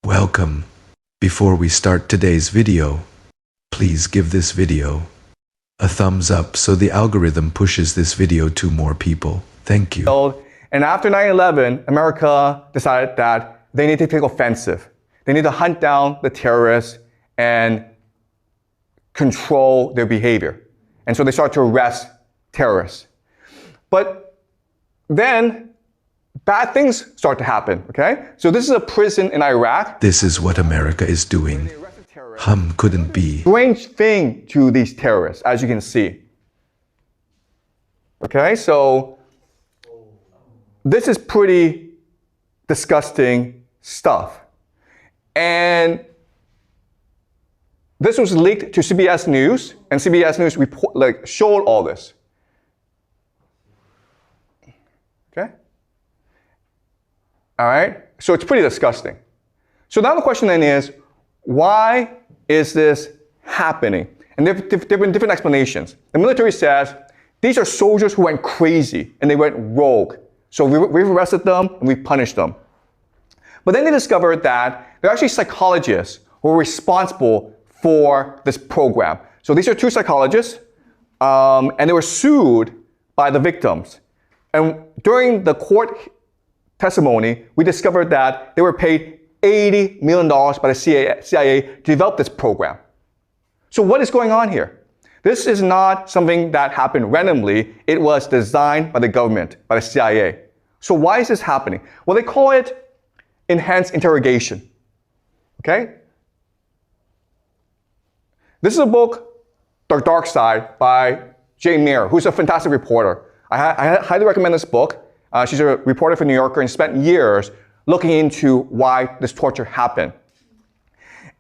Welcome. Before we start today's video, please give this video a thumbs up so the algorithm pushes this video to more people. Thank you. And after 9/11, America decided that they need to take offensive. They need to hunt down the terrorists and control their behavior. And so they start to arrest terrorists. But then bad things start to happen, okay? So this is a prison in Iraq. This is what America is doing. Couldn't be. Strange thing to these terrorists, as you can see. Okay, so this is pretty disgusting stuff. And this was leaked to CBS News, and CBS News showed all this. Okay? All right? So it's pretty disgusting. So now the question then is, why is this happening? And there have been different explanations. The military says, these are soldiers who went crazy, and they went rogue. So we've arrested them, and we punished them. But then they discovered that they're actually psychologists who were responsible for this program. So these are two psychologists, and they were sued by the victims. And during the court testimony, we discovered that they were paid $80 million by the CIA to develop this program. So what is going on here? This is not something that happened randomly. It was designed by the government, by the CIA. So why is this happening? Well, they call it enhanced interrogation. Okay? This is a book, The Dark Side, by Jane Mayer, who's a fantastic reporter. I highly recommend this book. She's a reporter for New Yorker and spent years looking into why this torture happened.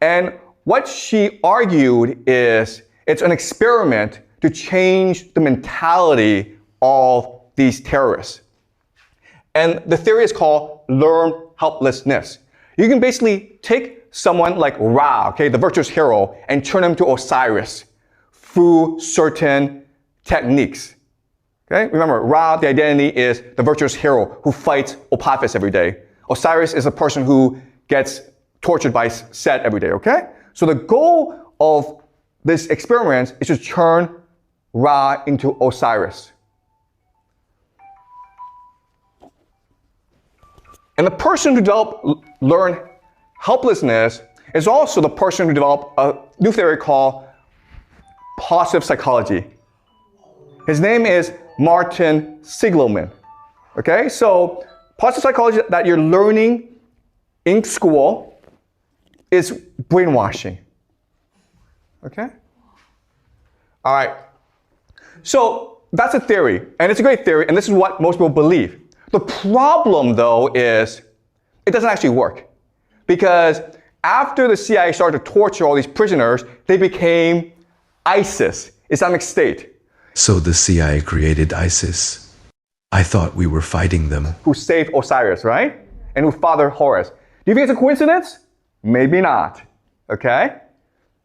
And what she argued is it's an experiment to change the mentality of these terrorists. And the theory is called learned helplessness. You can basically take someone like Ra, okay, the virtuous hero, and turn him to Osiris through certain techniques. Okay? Remember, Ra, the identity, is the virtuous hero who fights Apophis every day. Osiris is a person who gets tortured by Set every day, okay? So the goal of this experiment is to turn Ra into Osiris. And the person who learned helplessness is also the person who developed a new theory called positive psychology. His name is Martin Seligman. Okay, so positive psychology that you're learning in school is brainwashing. Okay? All right. So that's a theory, and it's a great theory, and this is what most people believe. The problem, though, is it doesn't actually work. Because after the CIA started to torture all these prisoners, they became ISIS, Islamic State. So the CIA created ISIS. I thought we were fighting them. Who saved Osiris, right? And who fathered Horus. Do you think it's a coincidence? Maybe not. Okay?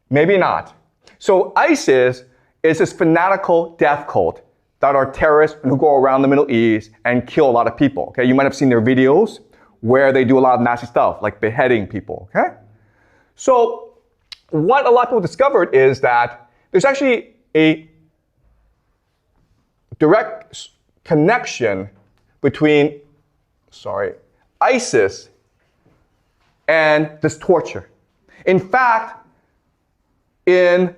Maybe not. So ISIS is this fanatical death cult that are terrorists who go around the Middle East and kill a lot of people. Okay? You might have seen their videos where they do a lot of nasty stuff, like beheading people. Okay? So what a lot of people discovered is that there's actually a direct connection between, ISIS and this torture. In fact, in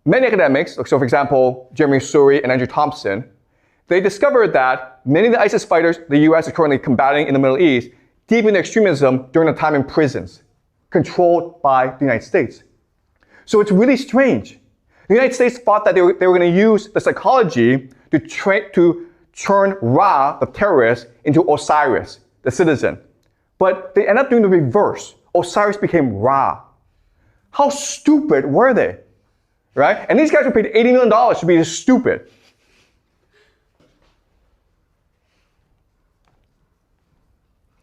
many academics, so for example, Jeremy Suri and Andrew Thompson, they discovered that many of the ISIS fighters the US is currently combating in the Middle East deepened extremism during the time in prisons, controlled by the United States. So it's really strange. The United States thought that they were going to use the psychology to turn Ra, the terrorist, into Osiris, the citizen. But they ended up doing the reverse. Osiris became Ra. How stupid were they? Right? And these guys were paid $80 million to be this stupid.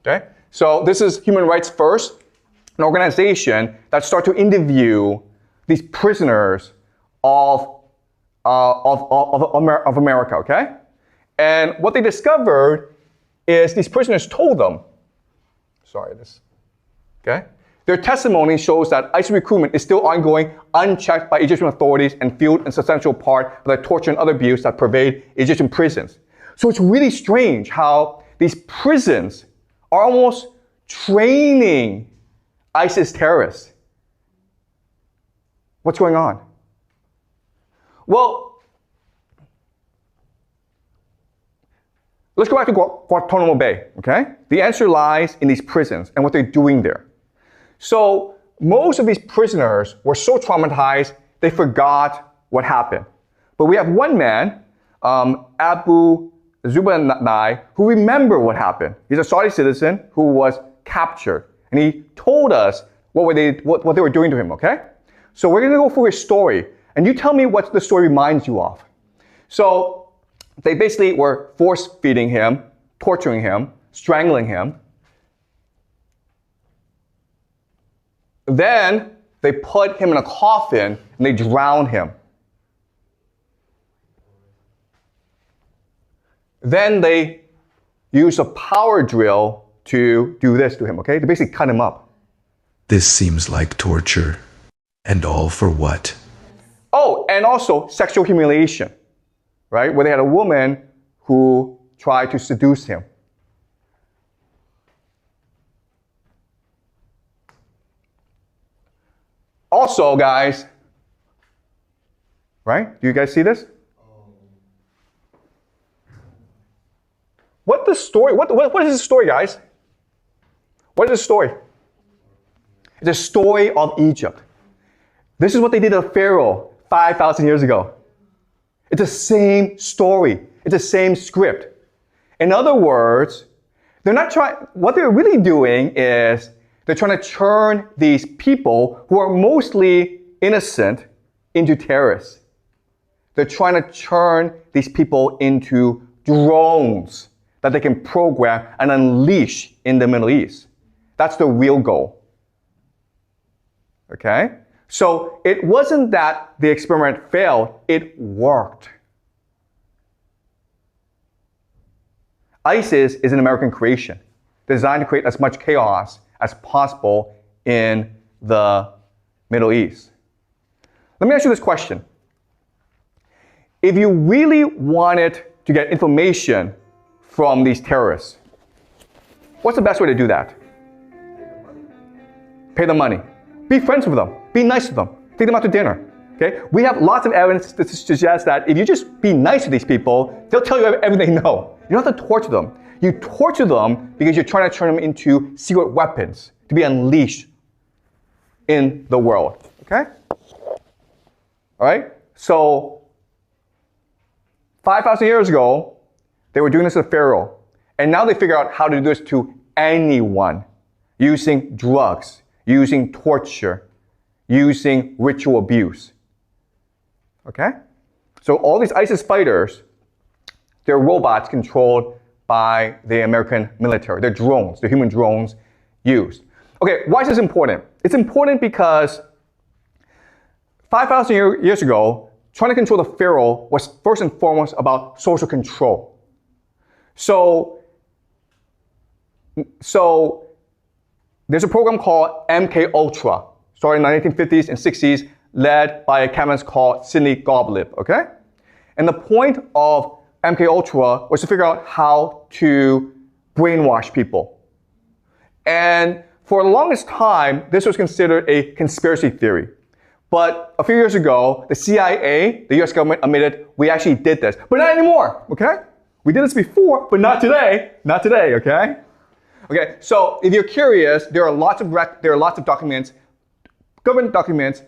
Okay? So this is Human Rights First, an organization that started to interview these prisoners of America, okay? And what they discovered is these prisoners told them, Their testimony shows that ISIS recruitment is still ongoing, unchecked by Egyptian authorities, and fueled in substantial part by the torture and other abuse that pervade Egyptian prisons. So it's really strange how these prisons are almost training ISIS terrorists. What's going on? Well, let's go back to Guantanamo Bay, okay? The answer lies in these prisons and what they're doing there. So most of these prisoners were so traumatized, they forgot what happened. But we have one man, Abu Zubaydah, who remembered what happened. He's a Saudi citizen who was captured. And he told us what they were doing to him, okay? So we're going to go through his story. And you tell me what the story reminds you of. So they basically were force-feeding him, torturing him, strangling him. Then they put him in a coffin and they drowned him. Then they used a power drill to do this to him, okay? They basically cut him up. This seems like torture. And all for what? Oh, and also sexual humiliation, right? Where they had a woman who tried to seduce him. Also, guys, right? Do you guys see this? What is this story, guys? What is this story? It's a story of Egypt. This is what they did to Pharaoh 5,000 years ago. It's the same story. It's the same script. In other words, what they're really doing is they're trying to turn these people who are mostly innocent into terrorists. They're trying to turn these people into drones that they can program and unleash in the Middle East. That's the real goal. Okay? So it wasn't that the experiment failed, it worked. ISIS is an American creation designed to create as much chaos as possible in the Middle East. Let me ask you this question. If you really wanted to get information from these terrorists, what's the best way to do that? Pay them money. Be friends with them. Be nice to them. Take them out to dinner. Okay? We have lots of evidence to suggest that if you just be nice to these people, they'll tell you everything they know. You don't have to torture them. You torture them because you're trying to turn them into secret weapons to be unleashed in the world. Okay? All right? So, 5,000 years ago, they were doing this to Pharaoh. And now they figure out how to do this to anyone using drugs, using torture, using ritual abuse. Okay? So all these ISIS fighters, they're robots controlled by the American military. They're drones, they're human drones used. Okay, why is this important? It's important because 5,000 years ago, trying to control the Pharaoh was first and foremost about social control. So there's a program called MK Ultra, started in the 1950s and 60s, led by a chemist called Sidney Gottlieb, okay? And the point of MK Ultra was to figure out how to brainwash people. And for the longest time, this was considered a conspiracy theory. But a few years ago, the CIA, the US government, admitted we actually did this. But not anymore, okay? We did this before, but not today. Not today, okay? Okay, so if you're curious, there are lots of documents, government documents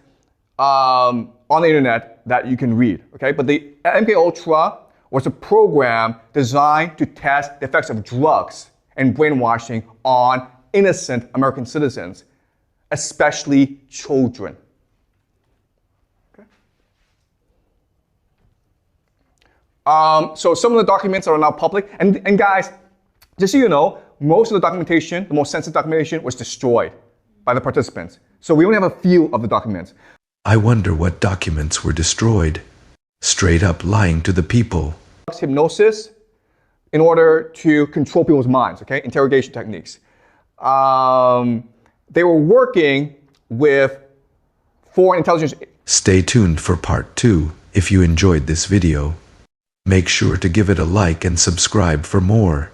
on the internet that you can read, okay? But the MK Ultra was a program designed to test the effects of drugs and brainwashing on innocent American citizens, especially children. Okay. So some of the documents are now public, and guys, just so you know, most of the documentation, the most sensitive documentation, was destroyed by the participants. So we only have a few of the documents. I wonder what documents were destroyed. Straight up lying to the people. Hypnosis in order to control people's minds, okay? Interrogation techniques. they were working with foreign intelligence. Stay tuned for part 2. If you enjoyed this video, make sure to give it a like and subscribe for more.